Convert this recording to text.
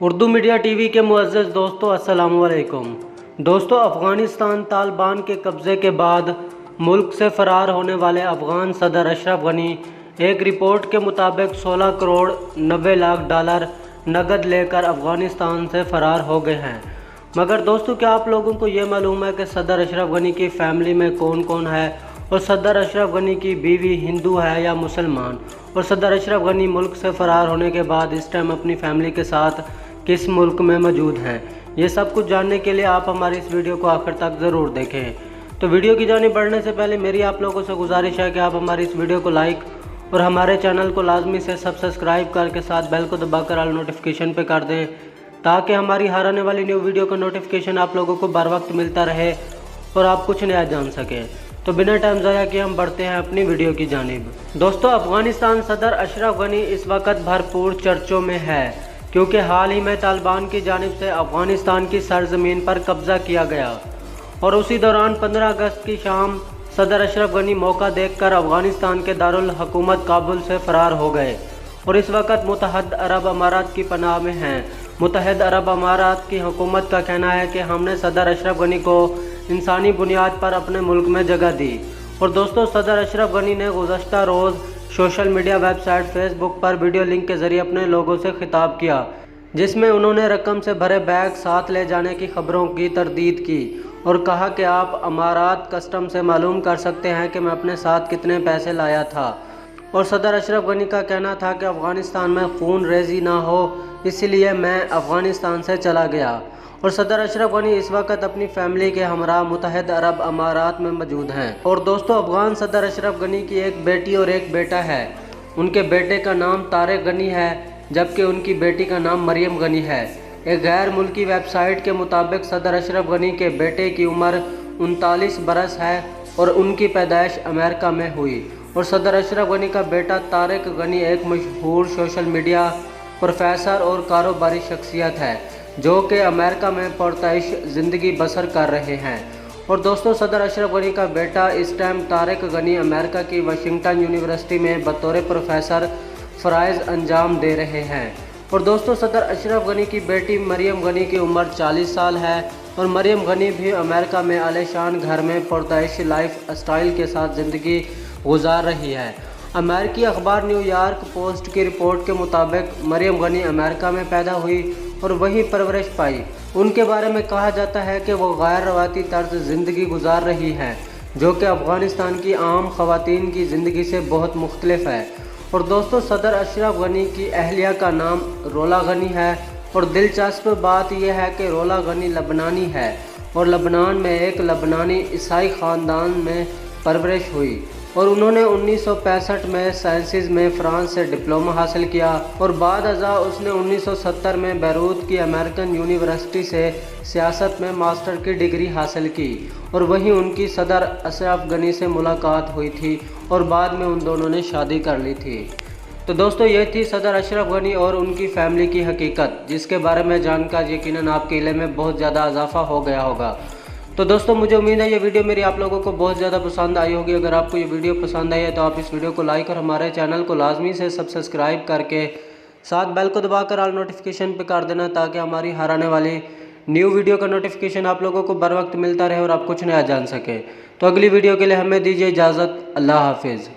Urdu media T V کے معزز دوستو السلام علیکم۔ دوستو، افغانستان طالبان کے قبضے کے بعد ملک سے فرار ہونے والے افغان صدر اشرف غنی ایک رپورٹ کے مطابق 16 کروڑ 90 لاکھ ڈالر نقد لے کر افغانستان سے فرار ہو گئے ہیں۔ مگر دوستو، کیا آپ لوگوں کو یہ معلوم ہے کہ صدر اشرف غنی کی فیملی میں کون کون ہے اور صدر اشرف غنی کی بیوی ہندو ہے یا مسلمان، اور صدر اشرف غنی ملک سے فرار ہونے کے بعد اس ٹائم اپنی فیملی کے ساتھ کس ملک میں موجود ہیں؟ یہ سب کچھ جاننے کے لیے آپ ہماری اس ویڈیو کو آخر تک ضرور دیکھیں۔ تو ویڈیو کی جانب بڑھنے سے پہلے میری آپ لوگوں سے گزارش ہے کہ آپ ہماری اس ویڈیو کو لائک اور ہمارے چینل کو لازمی سے سبسکرائب کر کے ساتھ بیل کو دبا کر آل نوٹیفیکیشن پہ کر دیں، تاکہ ہماری ہر آنے والی نیو ویڈیو کا نوٹیفیکیشن آپ لوگوں کو بر وقت ملتا رہے اور آپ کچھ نیا جان سکیں۔ تو بنا ٹائم ضائع کیے ہم بڑھتے ہیں اپنی ویڈیو کی جانب۔ دوستو، افغانستان صدر اشرف غنی اس وقت بھرپور چرچوں میں ہے، کیونکہ حال ہی میں طالبان کی جانب سے افغانستان کی سرزمین پر قبضہ کیا گیا، اور اسی دوران 15 اگست کی شام صدر اشرف غنی موقع دیکھ کر افغانستان کے دارالحکومت کابل سے فرار ہو گئے اور اس وقت متحدہ عرب امارات کی پناہ میں ہیں۔ متحدہ عرب امارات کی حکومت کا کہنا ہے کہ ہم نے صدر اشرف غنی کو انسانی بنیاد پر اپنے ملک میں جگہ دی۔ اور دوستو، صدر اشرف غنی نے گزشتہ روز social media website Facebook پر ویڈیو لنک کے ذریعے اپنے لوگوں سے خطاب کیا، جس میں انہوں نے رقم سے بھرے بیگ ساتھ لے جانے کی خبروں کی تردید کی اور کہا کہ آپ امارات کسٹم سے معلوم کر سکتے ہیں کہ میں اپنے ساتھ کتنے پیسے لایا تھا۔ اور صدر اشرف غنی کا کہنا تھا کہ افغانستان میں خون ریزی نہ ہو، اس لیے میں افغانستان سے چلا گیا۔ اور صدر اشرف غنی اس وقت اپنی فیملی کے ہمراہ متحدہ عرب امارات میں موجود ہیں۔ اور دوستو، افغان صدر اشرف غنی کی ایک بیٹی اور ایک بیٹا ہے۔ ان کے بیٹے کا نام طارق غنی ہے، جبکہ ان کی بیٹی کا نام مریم غنی ہے۔ ایک غیر ملکی ویب سائٹ کے مطابق صدر اشرف غنی کے بیٹے کی عمر 39 برس ہے اور ان کی پیدائش امریکہ میں ہوئی۔ اور صدر اشرف غنی کا بیٹا طارق غنی ایک مشہور سوشل میڈیا پروفیسر اور کاروباری شخصیت ہے، جو کہ امریکہ میں پرتعیش زندگی بسر کر رہے ہیں۔ اور دوستو، صدر اشرف غنی کا بیٹا اس ٹائم طارق غنی امریکہ کی واشنگٹن یونیورسٹی میں بطور پروفیسر فرائض انجام دے رہے ہیں۔ اور دوستو، صدر اشرف غنی کی بیٹی مریم غنی کی عمر 40 سال ہے اور مریم غنی بھی امریکہ میں عالی شان گھر میں پرتعیش لائف اسٹائل کے ساتھ زندگی گزار رہی ہے۔ امریکی اخبار نیو یارک پوسٹ کی رپورٹ کے مطابق مریم غنی امریکہ میں پیدا ہوئی اور وہیں پرورش پائی۔ ان کے بارے میں کہا جاتا ہے کہ وہ غیر روایتی طرز زندگی گزار رہی ہیں، جو کہ افغانستان کی عام خواتین کی زندگی سے بہت مختلف ہے۔ اور دوستو، صدر اشرف غنی کی اہلیہ کا نام رولا غنی ہے، اور دلچسپ بات یہ ہے کہ رولا غنی لبنانی ہے اور لبنان میں ایک لبنانی عیسائی خاندان میں پرورش ہوئی، اور انہوں نے 1965 میں سائنسز میں فرانس سے ڈپلومہ حاصل کیا، اور بعد ازاں اس نے 1970 میں بیروت کی امریکن یونیورسٹی سے سیاست میں ماسٹر کی ڈگری حاصل کی، اور وہیں ان کی صدر اشرف غنی سے ملاقات ہوئی تھی اور بعد میں ان دونوں نے شادی کر لی تھی۔ تو دوستو، یہ تھی صدر اشرف غنی اور ان کی فیملی کی حقیقت، جس کے بارے میں جان کر یقیناً آپ کے علم میں بہت زیادہ اضافہ ہو گیا ہوگا۔ تو دوستو، مجھے امید ہے یہ ویڈیو میری آپ لوگوں کو بہت زیادہ پسند آئی ہوگی۔ اگر آپ کو یہ ویڈیو پسند آئی ہے تو آپ اس ویڈیو کو لائک اور ہمارے چینل کو لازمی سے سبسکرائب کر کے ساتھ بیل کو دبا کر آل نوٹیفیکیشن پہ کر دینا، تاکہ ہماری ہر آنے والی نیو ویڈیو کا نوٹیفیکیشن آپ لوگوں کو بر وقت ملتا رہے اور آپ کچھ نیا جان سکیں۔ تو اگلی ویڈیو کے لیے ہمیں دیجیے اجازت۔ اللہ حافظ۔